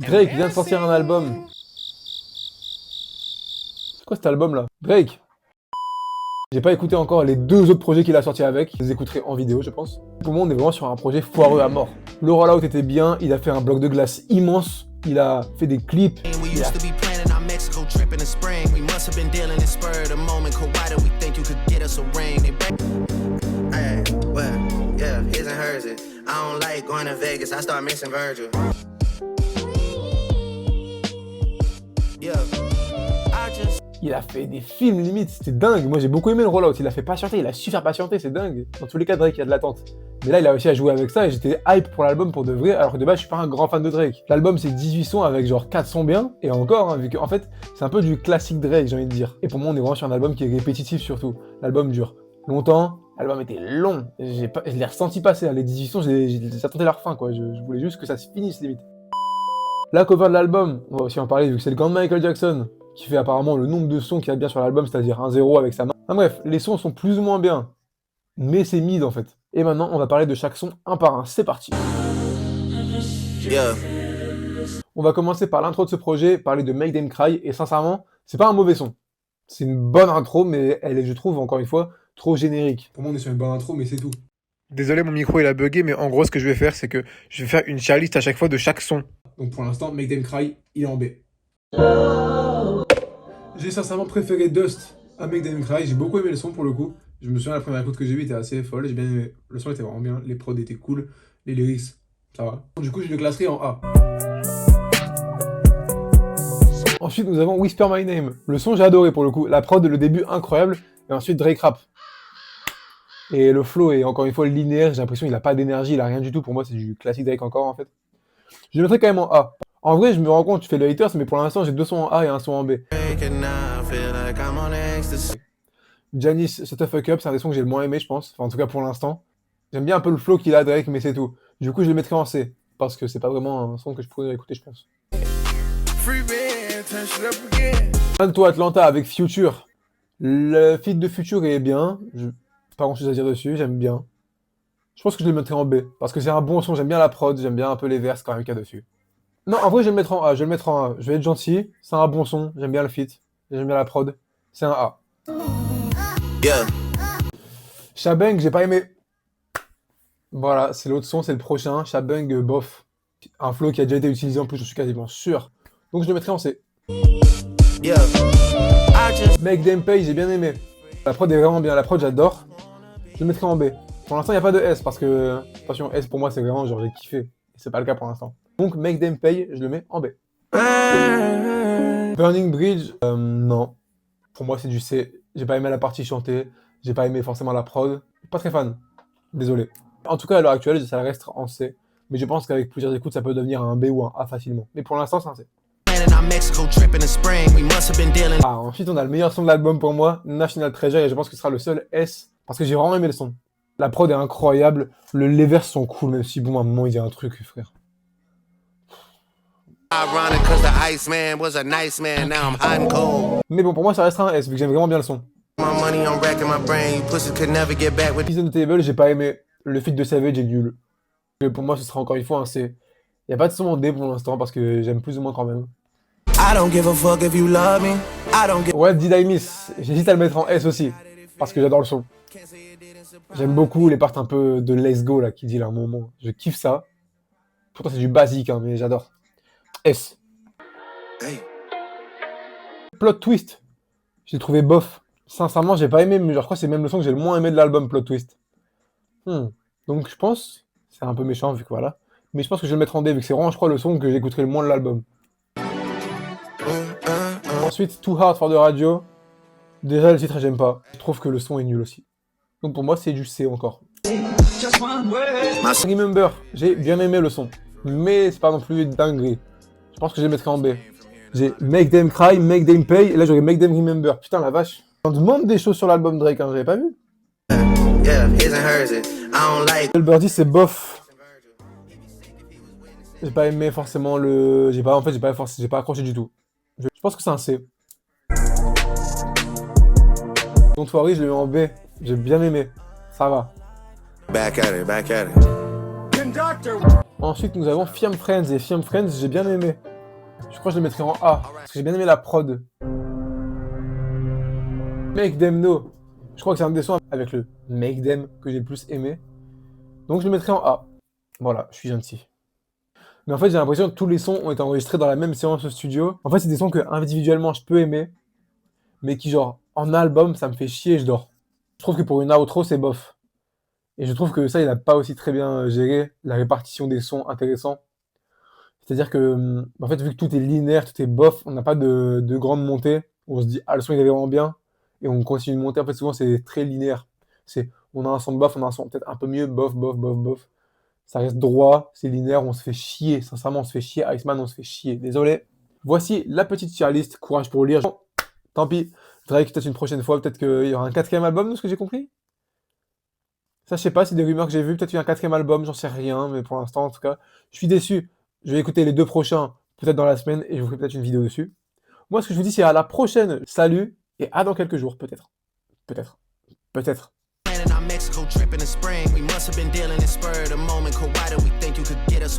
Drake vient de sortir un album. C'est quoi cet album là? Drake. J'ai pas écouté encore les 2 autres projets qu'il a sortis avec. Je les écouterai en vidéo, je pense. Pour moi, on est vraiment sur un projet foireux à mort. Le rollout était bien, il a fait un bloc de glace immense, il a fait des clips. Il a fait des films limite, c'était dingue. Moi j'ai beaucoup aimé le rollout, il a fait patienter, il a su faire patienter, c'est dingue. Dans tous les cas, Drake, il y a de l'attente. Mais là, il a réussi à jouer avec ça et j'étais hype pour l'album pour de vrai, alors que de base, je suis pas un grand fan de Drake. L'album, c'est 18 sons avec genre 4 sons bien, et encore, hein, vu qu'en fait, c'est un peu du classique Drake, j'ai envie de dire. Et pour moi, on est vraiment sur un album qui est répétitif surtout. L'album dure longtemps, l'album était long, je l'ai ressenti passer, hein. Les 18 sons, j'attendais leur fin, quoi. Je voulais juste que ça se finisse limite. La cover de l'album, on va aussi en parler vu que c'est le grand Michael Jackson qui fait apparemment le nombre de sons qu'il y a bien sur l'album, c'est-à-dire 1-0 avec sa main. Enfin bref, les sons sont plus ou moins bien, mais c'est mid en fait. Et maintenant, on va parler de chaque son un par un, c'est parti. Yeah. On va commencer par l'intro de ce projet, parler de Make Them Cry, et sincèrement, c'est pas un mauvais son. C'est une bonne intro, mais elle est, je trouve, encore une fois, trop générique. Pour moi, on est sur une bonne intro, mais c'est tout. Désolé, mon micro il a bugué, mais en gros, ce que je vais faire, c'est que je vais faire une tier list à chaque fois de chaque son. Donc pour l'instant, Make Them Cry, il est en B. J'ai sincèrement préféré Dust à Make Them Cry, j'ai beaucoup aimé le son pour le coup. Je me souviens, la première écoute que j'ai vue était assez folle, j'ai bien aimé. Le son était vraiment bien, les prods étaient cool, les lyrics, ça va. Du coup, je le classerai en A. Ensuite, nous avons Whisper My Name. Le son, j'ai adoré pour le coup. La prod, le début, incroyable. Et ensuite, Drake rap. Et le flow est encore une fois linéaire, j'ai l'impression qu'il n'a pas d'énergie, il a rien du tout. Pour moi, c'est du classique Drake encore en fait. Je le mettrai quand même en A. En vrai, je me rends compte, tu fais le haters, mais pour l'instant, j'ai 2 sons en A et un son en B. Janice, Shut the Fuck Up, c'est un des sons que j'ai le moins aimé, je pense. Enfin, en tout cas, pour l'instant. J'aime bien un peu le flow qu'il a, Drake, mais c'est tout. Du coup, je le mettrai en C. Parce que c'est pas vraiment un son que je pourrais écouter, je pense. Toi, Atlanta avec Future. Le feat de Future est bien. Pas grand chose à dire dessus, j'aime bien. Je pense que je le mettrai en B. Parce que c'est un bon son, j'aime bien la prod, j'aime bien un peu les verses quand même qu'il y a dessus. Non, en vrai, je vais le mettre en A. Je vais le mettre en A. Je vais être gentil. C'est un bon son. J'aime bien le feat. J'aime bien la prod. C'est un A. Yeah. Shabang, j'ai pas aimé. Voilà, c'est l'autre son, c'est le prochain. Shabang, bof. Un flow qui a déjà été utilisé en plus, je suis quasiment sûr. Donc je le mettrai en C. Yeah. Make Them Pay, j'ai bien aimé. La prod est vraiment bien. La prod, j'adore. Je le mettrai en B. Pour l'instant, il n'y a pas de S parce que, attention, S pour moi, c'est vraiment genre j'ai kiffé. C'est pas le cas pour l'instant. Donc, Make Them Pay, je le mets en B. Burning Bridge, non. Pour moi, c'est du C. J'ai pas aimé la partie chantée. J'ai pas aimé forcément la prod. Pas très fan. Désolé. En tout cas, à l'heure actuelle, ça reste en C. Mais je pense qu'avec plusieurs écoutes, ça peut devenir un B ou un A facilement. Mais pour l'instant, c'est un C. Ah, ensuite, on a le meilleur son de l'album pour moi, National Treasure, et je pense que ce sera le seul S. Parce que j'ai vraiment aimé le son. La prod est incroyable. Les vers sont cool, même si bon, à un moment, il y a un truc, frère. Mais bon, pour moi, ça restera un S, vu que j'aime vraiment bien le son. Season Table, j'ai pas aimé. Le feat de Savage est nul. Mais pour moi, ce sera encore une fois un C. Y a pas de son en D pour l'instant, parce que j'aime plus ou moins quand même. What Did I Miss? J'hésite à le mettre en S aussi, parce que j'adore le son. J'aime beaucoup les parts un peu de Let's Go, là, qui dit là un moment. Je kiffe ça. Pourtant, c'est du basique, hein, mais j'adore. S. Hey. Plot Twist. J'ai trouvé bof. Sincèrement, j'ai pas aimé, mais je crois que c'est même le son que j'ai le moins aimé de l'album, Plot Twist. Donc je pense, c'est un peu méchant vu que voilà, mais je pense que je vais le mettre en D vu que c'est vraiment, je crois, le son que j'écouterai le moins de l'album. Ensuite, Too Hard for the Radio. Déjà, le titre, j'aime pas. Je trouve que le son est nul aussi. Donc pour moi, c'est du C encore. Remember, j'ai bien aimé le son, mais c'est pas non plus dinguerie. Je pense que je les mettrai en B. J'ai Make Them Cry, Make Them Pay, et là j'aurais Make Them Remember. Putain la vache. On demande des choses sur l'album Drake, hein, j'avais pas vu. Le Birdie c'est bof. J'ai pas aimé forcément le... j'ai pas accroché du tout. Je pense que c'est un C. Don't Worry, je le mets en B. J'ai bien aimé. Ça va. Back at it. Ensuite, nous avons Fiam Friends. Et Fiam Friends, j'ai bien aimé. Je crois que je le mettrais en A, parce que j'ai bien aimé la prod. Make Them Know. Je crois que c'est un des sons avec le Make Them que j'ai le plus aimé. Donc je le mettrai en A. Voilà, je suis gentil. Mais en fait, j'ai l'impression que tous les sons ont été enregistrés dans la même séance au studio. En fait, c'est des sons que individuellement je peux aimer, mais qui, genre, en album, ça me fait chier et je dors. Je trouve que pour une outro, c'est bof. Et je trouve que ça, il n'a pas aussi très bien géré la répartition des sons intéressants. C'est-à-dire que, en fait, vu que tout est linéaire, tout est bof, on n'a pas de grande montée où on se dit, ah, le son, il est vraiment bien, et on continue de monter. En fait, souvent, c'est très linéaire. On a un son de bof, on a un son peut-être un peu mieux, bof, bof, bof, bof. Ça reste droit, c'est linéaire, on se fait chier. Sincèrement, on se fait chier. Iceman, on se fait chier. Désolé. Voici la petite tier list. Courage pour lire. Tant pis. Drake, peut-être une prochaine fois. Peut-être qu'il y aura un 4e album, de ce que j'ai compris. Ça, je sais pas, c'est des rumeurs que j'ai vues. Peut-être qu'il y a un 4e album, j'en sais rien. Mais pour l'instant, en tout cas, je suis déçu. Je vais écouter les 2 prochains, peut-être dans la semaine, et je vous ferai peut-être une vidéo dessus. Moi, ce que je vous dis, c'est à la prochaine. Salut, et à dans quelques jours, peut-être. Peut-être. Peut-être. Mexico trip in the spring. We must have been dealing in spur of the moment. Why do we think you could get us away?